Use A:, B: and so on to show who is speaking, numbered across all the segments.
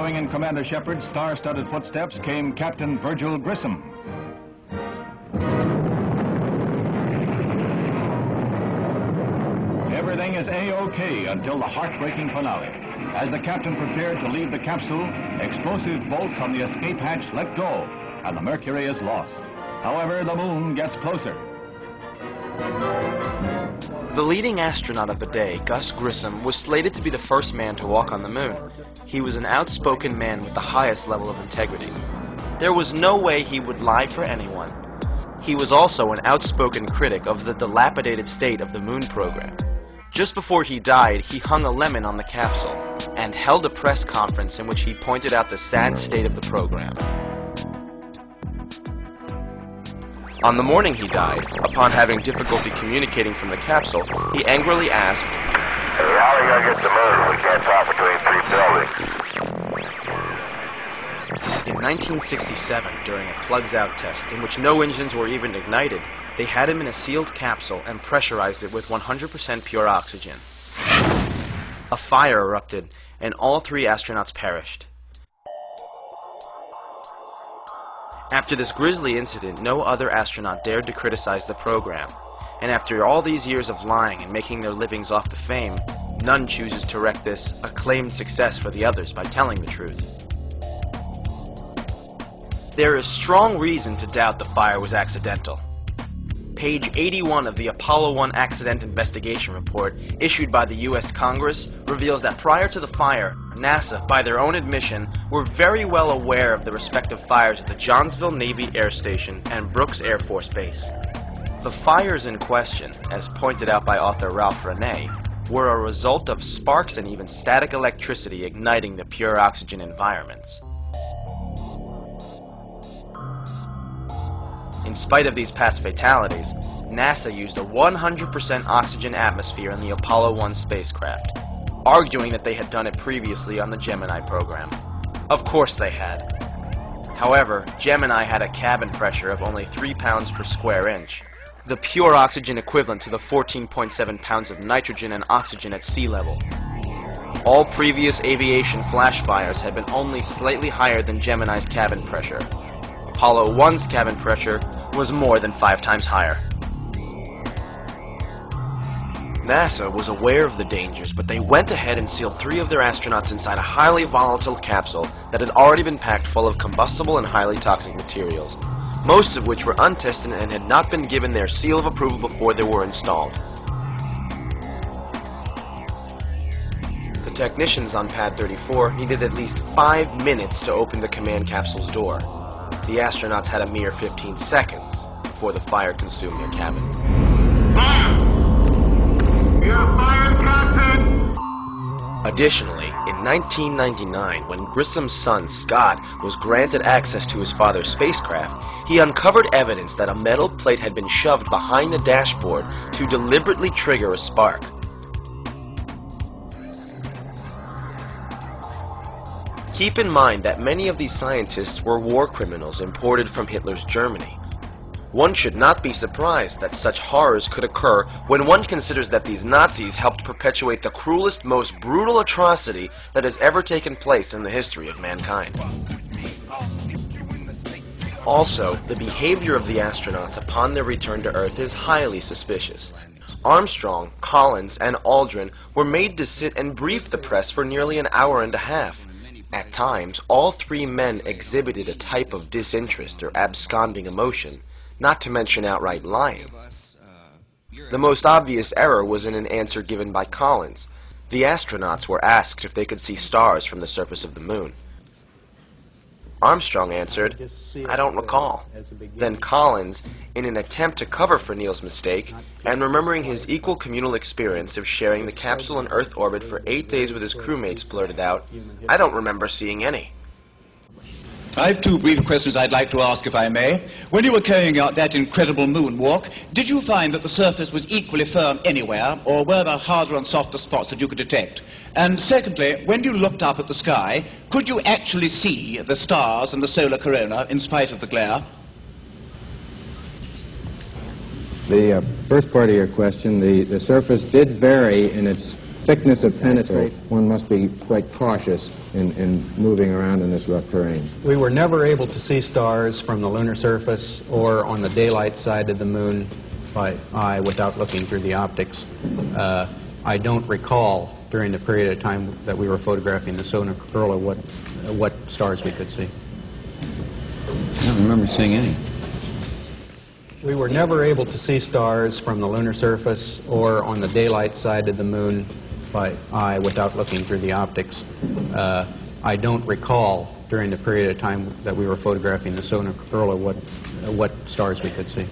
A: Following in Commander Shepard's star-studded footsteps came Captain Virgil Grissom. Everything is A-OK until the heartbreaking finale. As the captain prepared to leave the capsule, explosive bolts on the escape hatch let go, and the Mercury is lost. However, the moon gets closer.
B: The leading astronaut of the day, Gus Grissom, was slated to be the first man to walk on the moon. He was an outspoken man with the highest level of integrity. There was no way he would lie for anyone. He was also an outspoken critic of the dilapidated state of the moon program. Just before he died, he hung a lemon on the capsule and held a press conference in which he pointed out the sad state of the program. On the morning he died, upon having difficulty communicating from the capsule, he angrily asked,
C: "Hey, how are we going to get the moon? We can't talk between three buildings."
B: In 1967, during a plugs-out test in which no engines were even ignited, they had him in a sealed capsule and pressurized it with 100% pure oxygen. A fire erupted, and all 3 astronauts perished. After this grisly incident, no other astronaut dared to criticize the program. And after all these years of lying and making their livings off the fame, none chooses to wreck this acclaimed success for the others by telling the truth. There is strong reason to doubt the fire was accidental. Page 81 of the Apollo 1 Accident Investigation Report issued by the U.S. Congress reveals that prior to the fire, NASA, by their own admission, were very well aware of the respective fires at the Johnsville Navy Air Station and Brooks Air Force Base. The fires in question, as pointed out by author Ralph Renee, were a result of sparks and even static electricity igniting the pure oxygen environments. In spite of these past fatalities, NASA used a 100% oxygen atmosphere in the Apollo 1 spacecraft, arguing that they had done it previously on the Gemini program. Of course they had. However, Gemini had a cabin pressure of only 3 pounds per square inch, the pure oxygen equivalent to the 14.7 pounds of nitrogen and oxygen at sea level. All previous aviation flash fires had been only slightly higher than Gemini's cabin pressure. Apollo 1's cabin pressure was more than 5 times higher. NASA was aware of the dangers, but they went ahead and sealed 3 of their astronauts inside a highly volatile capsule that had already been packed full of combustible and highly toxic materials, most of which were untested and had not been given their seal of approval before they were installed. The technicians on Pad 34 needed at least 5 minutes to open the command capsule's door. The astronauts had a mere 15 seconds before the fire consumed their cabin.
C: Fire! You're fired, Captain!
B: Additionally, in 1999, when Grissom's son, Scott, was granted access to his father's spacecraft, he uncovered evidence that a metal plate had been shoved behind the dashboard to deliberately trigger a spark. Keep in mind that many of these scientists were war criminals imported from Hitler's Germany. One should not be surprised that such horrors could occur when one considers that these Nazis helped perpetuate the cruelest, most brutal atrocity that has ever taken place in the history of mankind. Also, the behavior of the astronauts upon their return to Earth is highly suspicious. Armstrong, Collins, and Aldrin were made to sit and brief the press for nearly an hour and a half. At times, all 3 men exhibited a type of disinterest or absconding emotion, not to mention outright lying. The most obvious error was in an answer given by Collins. The astronauts were asked if they could see stars from the surface of the moon. Armstrong answered, "I don't recall." Then Collins, in an attempt to cover for Neil's mistake, and remembering his equal communal experience of sharing the capsule in Earth orbit for 8 days with his crewmates, blurted out, "I don't remember seeing any."
D: I have 2 brief questions I'd like to ask, if I may. When you were carrying out that incredible moonwalk, did you find that the surface was equally firm anywhere, or were there harder and softer spots that you could detect? And secondly, when you looked up at the sky, could you actually see the stars and the solar corona in spite of the glare?
E: The first part of your question, the surface did vary in its thickness of penetrate, one must be quite cautious in moving around in this rough terrain.
F: We were never able to see stars from the lunar surface or on the daylight side of the moon by eye without looking through the optics. I don't recall during the period of time that we were photographing the solar corona what stars we could see.
E: I don't remember seeing any.
F: We were never able to see stars from the lunar surface or on the daylight side of the moon by eye without looking through the optics. I don't recall during the period of time that we were photographing the solar corona what stars we could see.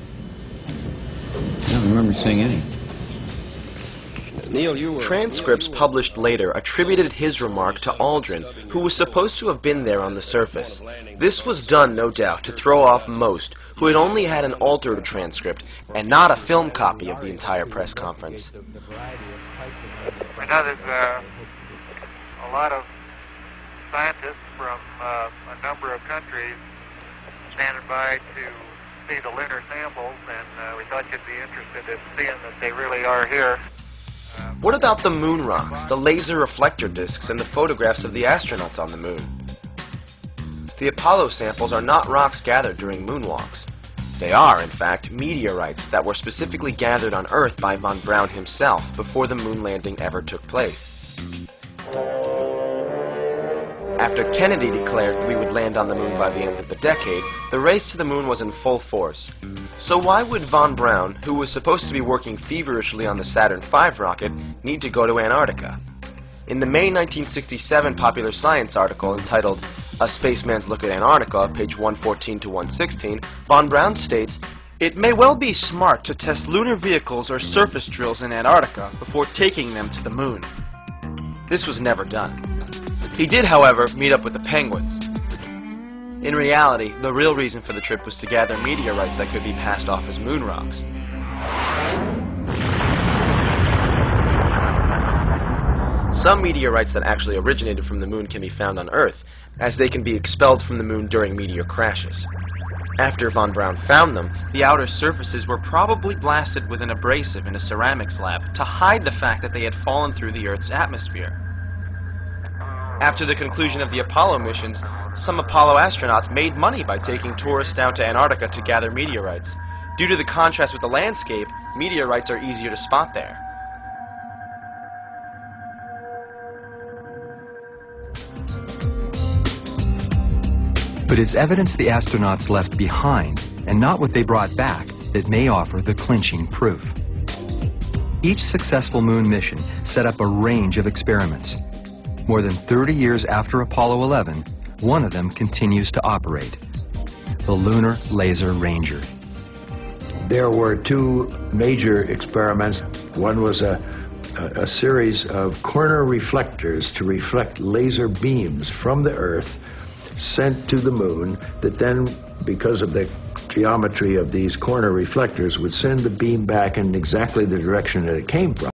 E: I don't remember seeing any.
G: Neil, you were...
B: Transcripts published later attributed his remark to Aldrin, who was supposed to have been there on the surface. This was done, no doubt, to throw off most, who had only had an altered transcript and not a film copy of the entire press conference.
H: I know there's a lot of scientists from a number of countries standing by to see the lunar samples, and we thought you'd be interested in seeing that they really are here.
B: What about the moon rocks, the laser reflector discs, and the photographs of the astronauts on the moon? The Apollo samples are not rocks gathered during moonwalks. They are, in fact, meteorites that were specifically gathered on Earth by von Braun himself before the moon landing ever took place. After Kennedy declared we would land on the moon by the end of the decade, the race to the moon was in full force. So why would von Braun, who was supposed to be working feverishly on the Saturn V rocket, need to go to Antarctica? In the May 1967 Popular Science article entitled A Spaceman's Look at Antarctica, page 114 to 116, von Braun states, "It may well be smart to test lunar vehicles or surface drills in Antarctica before taking them to the moon." This was never done. He did, however, meet up with the penguins. In reality, the real reason for the trip was to gather meteorites that could be passed off as moon rocks. Some meteorites that actually originated from the moon can be found on Earth, as they can be expelled from the moon during meteor crashes. After von Braun found them, the outer surfaces were probably blasted with an abrasive in a ceramics lab to hide the fact that they had fallen through the Earth's atmosphere. After the conclusion of the Apollo missions, some Apollo astronauts made money by taking tourists down to Antarctica to gather meteorites. Due to the contrast with the landscape, meteorites are easier to spot there.
I: But it's evidence the astronauts left behind, and not what they brought back, that may offer the clinching proof. Each successful moon mission set up a range of experiments. More than 30 years after Apollo 11, one of them continues to operate, the Lunar Laser Ranger.
G: There were two major experiments. One was a series of corner reflectors to reflect laser beams from the Earth sent to the moon that then, because of the geometry of these corner reflectors, would send the beam back in exactly the direction that it came from.